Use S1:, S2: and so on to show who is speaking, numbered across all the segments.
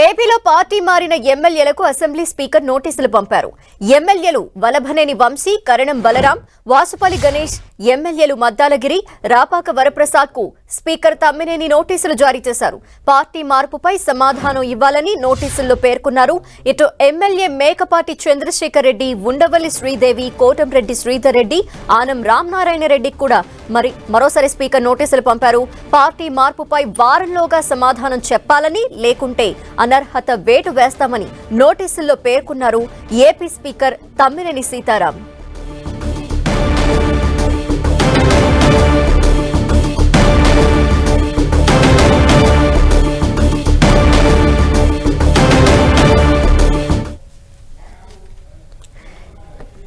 S1: ఏపీలో పార్టీ మారిన ఎమ్మెల్యేలకు అసెంబ్లీ స్పీకర్ నోటీసులు పంపారు. ఎమ్మెల్యేలు వలభనేని వంశీ, కరణం బలరాం, వాసుపల్లి గణేష్, ఎమ్మెల్యేలు మద్దాలగిరి, రాపాక వరప్రసాద్ కు స్పీకర్ తమ్మినేని నోటీసులు జారీ చేశారు. పార్టీ మార్పుపై సమాధానం ఇవ్వాలని నోటీసుల్లో పేర్కొన్నారు. ఇటు ఎమ్మెల్యే మేకపాటి చంద్రశేఖర్ రెడ్డి, ఉండవల్లి శ్రీదేవి, కోటంరెడ్డి శ్రీధర్ రెడ్డి, ఆనం రామనారాయణ రెడ్డికి కూడా మరోసారి స్పీకర్ నోటీసులు పంపారు. పార్టీ మార్పుపై వారంలోగా సమాధానం చెప్పాలని, లేకుంటే అనర్హత వేటు వేస్తామని నోటీసుల్లో పేర్కొన్నారు AP speaker Tammineni Sitaram.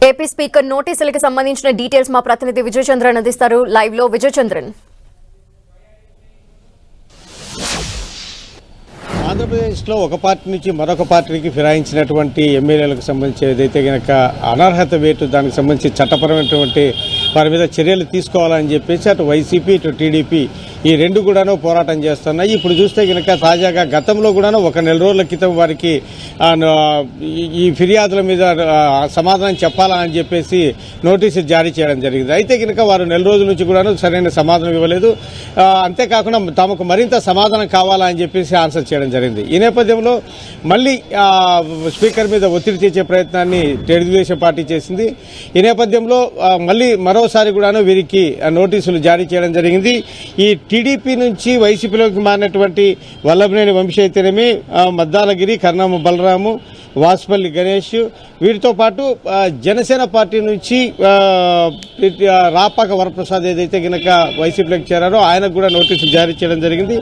S1: AP speaker నోటీసులకు సంబంధించిన డీటెయిల్స్ మా ప్రతినిధి విజయ్ చంద్రన్ అందిస్తారు. లైవ్ లో విజయ్ చంద్రన్.
S2: ఆంధ్రప్రదేశ్లో ఒక పార్టీ నుంచి మరొక పార్టీకి ఫిరాయించినటువంటి ఎమ్మెల్యేలకు సంబంధించి ఏదైతే కనుక అనర్హత వేటు దానికి సంబంధించి చట్టపరమైనటువంటి వారి మీద చర్యలు తీసుకోవాలని చెప్పేసి అటు వైసీపీ ఇటు టీడీపీ ఈ రెండు కూడాను పోరాటం చేస్తున్నాయి. ఇప్పుడు చూస్తే కనుక తాజాగా గతంలో కూడాను ఒక నెల రోజుల క్రితం వారికి ఈ ఫిర్యాదుల మీద సమాధానం చెప్పాలా అని చెప్పేసి నోటీసు జారీ చేయడం జరిగింది. అయితే కనుక వారు నెల రోజుల నుంచి కూడాను సరైన సమాధానం ఇవ్వలేదు. అంతేకాకుండా తమకు మరింత సమాధానం కావాలా అని చెప్పేసి ఆన్సర్ చేయడం జరిగింది. ఈ నేపథ్యంలో మళ్ళీ స్పీకర్ మీద ఒత్తిడి తెచ్చే ప్రయత్నాన్ని తెలుగుదేశం పార్టీ చేసింది. ఈ నేపథ్యంలో మళ్ళీ మరోసారి కూడాను వీరికి నోటీసులు జారీ చేయడం జరిగింది. ఈ టీడీపీ నుంచి వైసీపీలోకి మారినటువంటి వల్లభనేని వంశీ అయితేనేమి, మద్దాలగిరి, కరణం బలరాము, వాసుపల్లి గణేష్, వీరితో పాటు జనసేన పార్టీ నుంచి రాపాక వరప్రసాద్ ఏదైతే కనుక వైసీపీలోకి చేరారో ఆయనకు కూడా నోటీసులు జారీ చేయడం జరిగింది.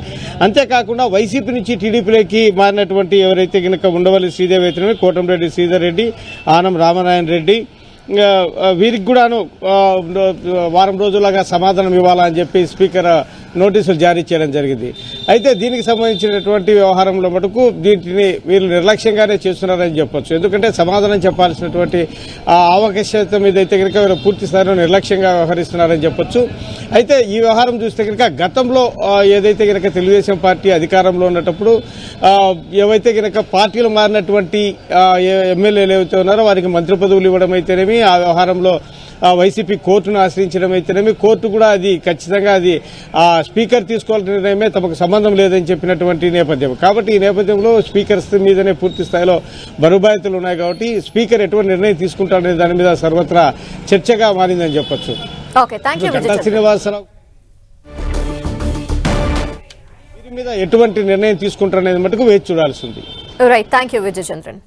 S2: అంతేకాకుండా వైసీపీ నుంచి టీడీపీలోకి మారినటువంటి ఎవరైతే కనుక ఉండవల్లి శ్రీదేవి అయితేనేమి, కోటంరెడ్డి శ్రీధర్ రెడ్డి, ఆనం రామనారాయణ రెడ్డి, వీరికి కూడాను వారం రోజులుగా సమాధానం ఇవ్వాలని చెప్పి స్పీకర్ నోటీసులు జారీ చేయడం జరిగింది. అయితే దీనికి సంబంధించినటువంటి వ్యవహారంలో మటుకు దీనిని వీళ్ళు నిర్లక్ష్యంగానే చేస్తున్నారని చెప్పొచ్చు. ఎందుకంటే సమాధానం చెప్పాల్సినటువంటి అవకాశం మీద అయితే కనుక వీళ్ళు పూర్తి స్థాయిలో నిర్లక్ష్యంగా వ్యవహరిస్తున్నారని చెప్పొచ్చు. అయితే ఈ వ్యవహారం చూస్తే కనుక గతంలో ఏదైతే కనుక తెలుగుదేశం పార్టీ అధికారంలో ఉన్నప్పుడు ఏవైతే కనుక పార్టీలు మారినటువంటి ఎమ్మెల్యేలు ఏవైతే ఉన్నారో వారికి మంత్రి పదవులు ఇవ్వడం అయితేనేమి, ఆ వ్యవహారంలో వైసీపీ కోర్టును ఆశ్రయించడం అయితేనేమి, కోర్టు కూడా అది ఖచ్చితంగా అది స్పీకర్ తీసుకోవాల్సిన నిర్ణయమే, తమకు సంబంధం లేదని చెప్పినటువంటి నేపథ్యం. కాబట్టి ఈ నేపథ్యంలో స్పీకర్ మీదనే పూర్తి స్థాయిలో బరుబాధ్యతలు ఉన్నాయి. కాబట్టి స్పీకర్ ఎటువంటి నిర్ణయం తీసుకుంటారనే దాని మీద సర్వత్రా చర్చగా మారిందని చెప్పొచ్చు. శ్రీనివాసరావు వీరి మీద ఎటువంటి నిర్ణయం తీసుకుంటారనేది మటుకు వేచి చూడాల్సి ఉంది.
S1: Right, thank you Vijay Chandran.